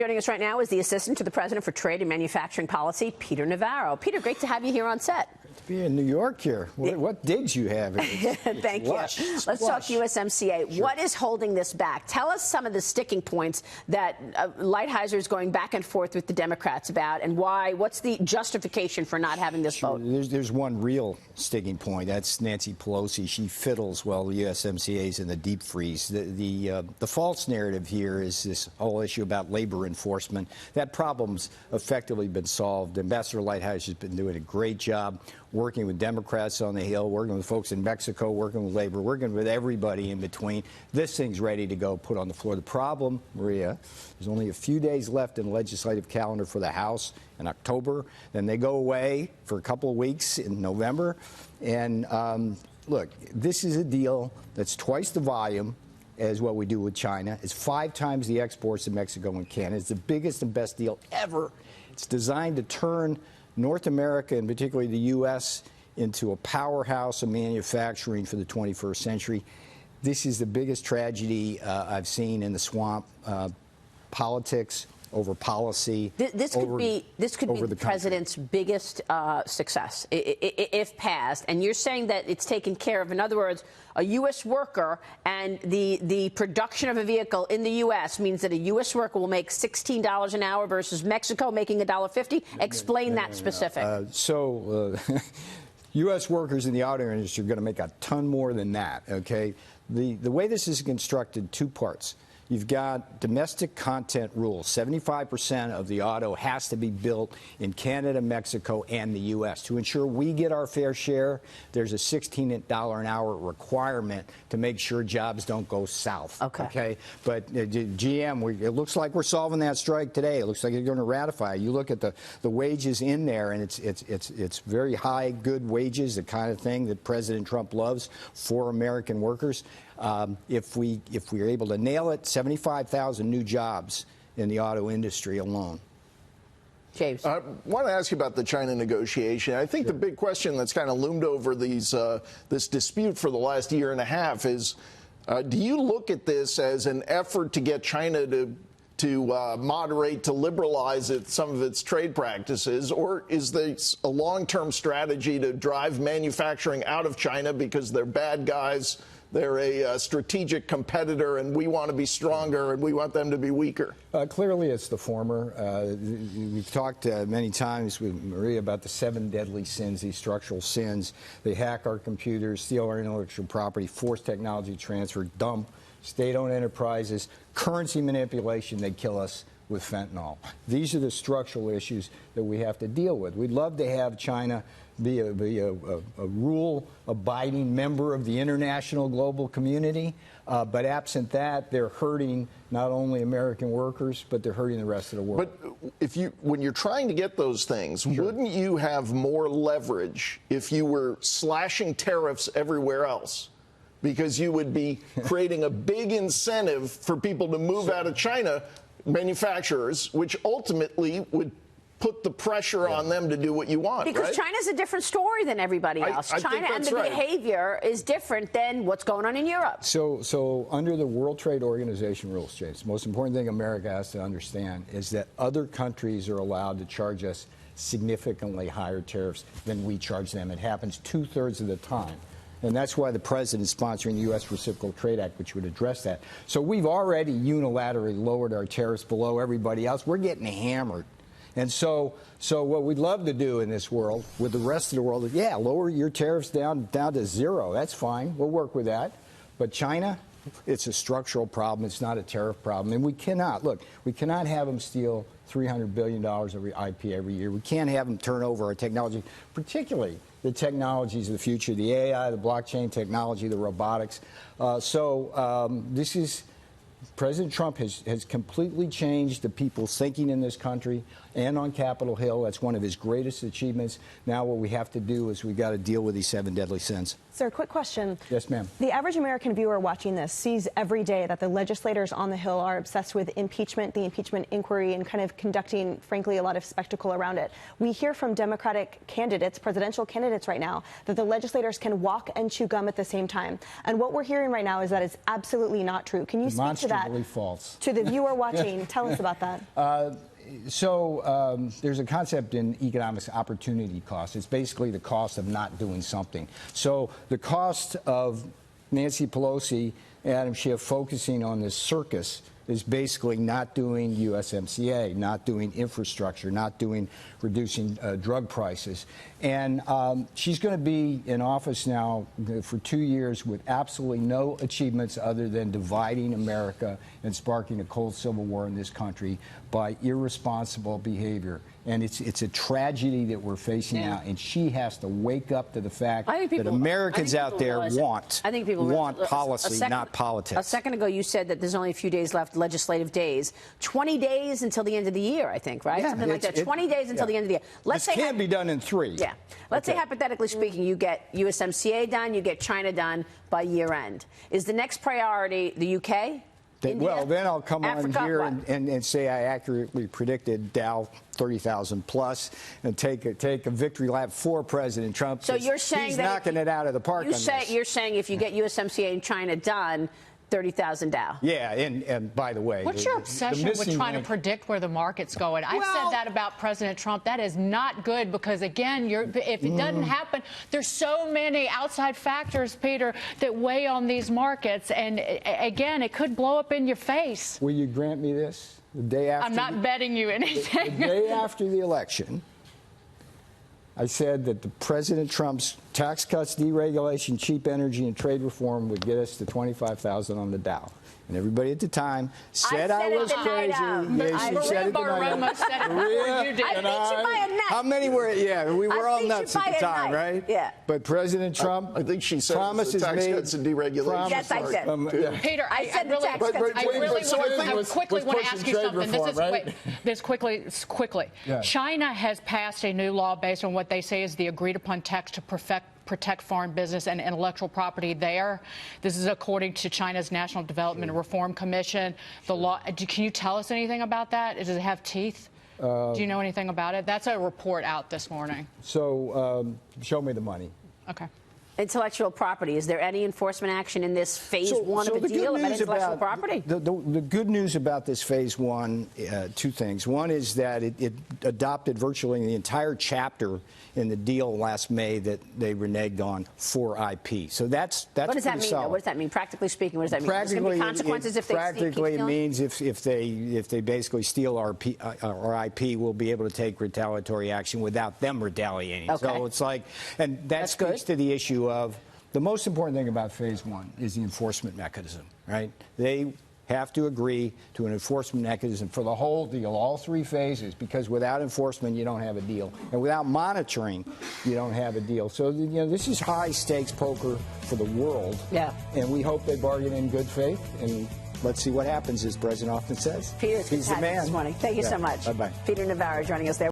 Joining us right now is the Assistant to the President for Trade and Manufacturing Policy, Peter Navarro. Peter, great to have you here on set. Great to be in New York here. What digs you have? Thank you. Let's talk USMCA. Sure. What is holding this back? Tell us some of the sticking points that Lighthizer is going back and forth with the Democrats about, and why. What's the justification for not having this vote? There's one real sticking point. That's Nancy Pelosi. She fiddles while the USMCA is in the deep freeze. The false narrative here is this whole issue about labor enforcement. That problem's effectively been solved. Ambassador Lighthizer has been doing a great job working with Democrats on the Hill, working with folks in Mexico, working with labor, working with everybody in between. This thing's ready to go put on the floor. The problem, Maria, there's only a few days left in the legislative calendar for the House in October. Then they go away for a couple of weeks in November. And look, this is a deal that's twice the volume as what we do with China. It's 5 times the exports to Mexico and Canada. It's the biggest and best deal ever. It's designed to turn North America, and particularly the U.S., into a powerhouse of manufacturing for the 21st century. This is the biggest tragedy I've seen in the swamp. Politics over policy. This could be the president's biggest success if passed. And you're saying that it's taken care of. In other words, a U.S. worker and the production of a vehicle in the U.S. means that a U.S. worker will make $16 an hour versus Mexico making $1.50. Explain that specific. U.S. workers in the auto industry are going to make a ton more than that. Okay, the way this is constructed, 2 parts. You've got domestic content rules. 75% of the auto has to be built in Canada, Mexico, and the U.S. To ensure we get our fair share, there's a $16 an hour requirement to make sure jobs don't go south. Okay? But GM, it looks like we're solving that strike today. It looks like they're going to ratify. You look at the wages in there, and it's very high, good wages, the kind of thing that President Trump loves for American workers. If we are able to nail it, 75,000 new jobs in the auto industry alone. James. I want to ask you about the China negotiation. I think the big question that's kind of loomed over this dispute for the last year and a half is, do you look at this as an effort to get China to moderate, to liberalize some of its trade practices, or is this a long-term strategy to drive manufacturing out of China because they're bad guys? They're a strategic competitor, and we want to be stronger, and we want them to be weaker. Clearly, it's the former. We've talked many times with Maria about the 7 deadly sins, these structural sins. They hack our computers, steal our intellectual property, force technology transfer, dump state-owned enterprises, currency manipulation. They kill us with fentanyl. These are the structural issues that we have to deal with. We'd love to have China be a rule-abiding member of the international global community, but absent that, they're hurting not only American workers, but they're hurting the rest of the world. But when you're trying to get those things, wouldn't you have more leverage if you were slashing tariffs everywhere else? Because you would be creating a big incentive for people to move out of China, manufacturers, which ultimately would put the pressure on them to do what you want. Because China's a different story than everybody else. China and the behavior is different than what's going on in Europe. So under the World Trade Organization rules, James, the most important thing America has to understand is that other countries are allowed to charge us significantly higher tariffs than we charge them. It happens 2/3 of the time. And that's why the president is sponsoring the U.S. Reciprocal Trade Act, which would address that. So we've already unilaterally lowered our tariffs below everybody else. We're getting hammered. And so what we'd love to do in this world with the rest of the world is, lower your tariffs down to 0. That's fine. We'll work with that. But China, it's a structural problem. It's not a tariff problem. And we cannot have them steal $300 billion of IP every year. We can't have them turn over our technology, particularly the technologies of the future, the AI, the blockchain technology, the robotics. This is President Trump has completely changed the people's thinking in this country and on Capitol Hill. That's one of his greatest achievements. Now what we have to do is we've got to deal with these 7 deadly sins. Sir, quick question. Yes, ma'am. The average American viewer watching this sees every day that the legislators on the Hill are obsessed with impeachment, the impeachment inquiry, and kind of conducting, frankly, a lot of spectacle around it. We hear from Democratic candidates, presidential candidates right now, that the legislators can walk and chew gum at the same time. And what we're hearing right now is that it's absolutely not true. Can you speak to that. Demonstrably false. To the viewer watching, tell us about that. There's a concept in economics, opportunity cost. It's basically the cost of not doing something. So the cost of Nancy Pelosi and Adam Schiff focusing on this circus is basically not doing USMCA, not doing infrastructure, not doing reducing drug prices. And she's going to be in office now for 2 years with absolutely no achievements other than dividing America and sparking a cold civil war in this country by irresponsible behavior. And it's a tragedy that we're facing now, and she has to wake up to the fact that Americans out there want policy, not politics. A second ago, you said that there's only a few days left, legislative days. 20 days until the end of the year, I think, right? Yeah, something like that. 20 days until the end of the year. This can't be done in 3. Yeah. Let's say, hypothetically speaking, you get USMCA done, you get China done by year end. Is the next priority the UK? Well, then I'll come Africa, on here and say I accurately predicted Dow 30,000 plus and take a victory lap for President Trump. So you're saying he's that knocking it out of the park on this. You're saying if you get USMCA and China done, 30,000 Dow. Yeah, and by the way, what's your obsession with trying to predict where the market's going? I've said that about President Trump. That is not good because, again, if it doesn't happen, there's so many outside factors, Peter, that weigh on these markets. And, again, it could blow up in your face. Will you grant me this? The day after I'm not betting you anything. The day after the election, I said that the President Trump's tax cuts, deregulation, cheap energy, and trade reform would get us to 25,000 on the Dow. And everybody at the time said I was crazy. Yeah, she said it Baruma said it before you did. I beat you by a nut. How many were? Yeah, we were all nuts at the time, right? Yeah. But President Trump, I think she said promises tax made, cuts and deregulation. Yes, I said. Peter, I said the tax cuts. I really quickly want to ask you something. Reform, this quickly. Yeah. China has passed a new law based on what they say is the agreed-upon text to protect foreign business and intellectual property there. This is according to China's National Development and Reform Commission. The law. Can you tell us anything about that? Does it have teeth? Do you know anything about it? That's a report out this morning. So show me the money. Okay. Intellectual property. Is there any enforcement action in this phase one of the deal about intellectual property? The good news about this phase one, 2 things. One is that it adopted virtually the entire chapter in the deal last May that they reneged on for IP. So that's what does that mean? solid. What does that mean? Practically speaking, what does that mean? There's going to be consequences if they practically keep means if they basically steal our IP, we'll be able to take retaliatory action without them retaliating. Okay. So it's like, and that speaks to the issue of the most important thing about phase one is the enforcement mechanism, right? They have to agree to an enforcement mechanism for the whole deal, all 3 phases, because without enforcement, you don't have a deal. And without monitoring, you don't have a deal. So, this is high-stakes poker for the world. Yeah. And we hope they bargain in good faith. And let's see what happens, as President often says. Peter, he's the man. This morning. Thank you so much. Bye-bye. Peter Navarro joining us there.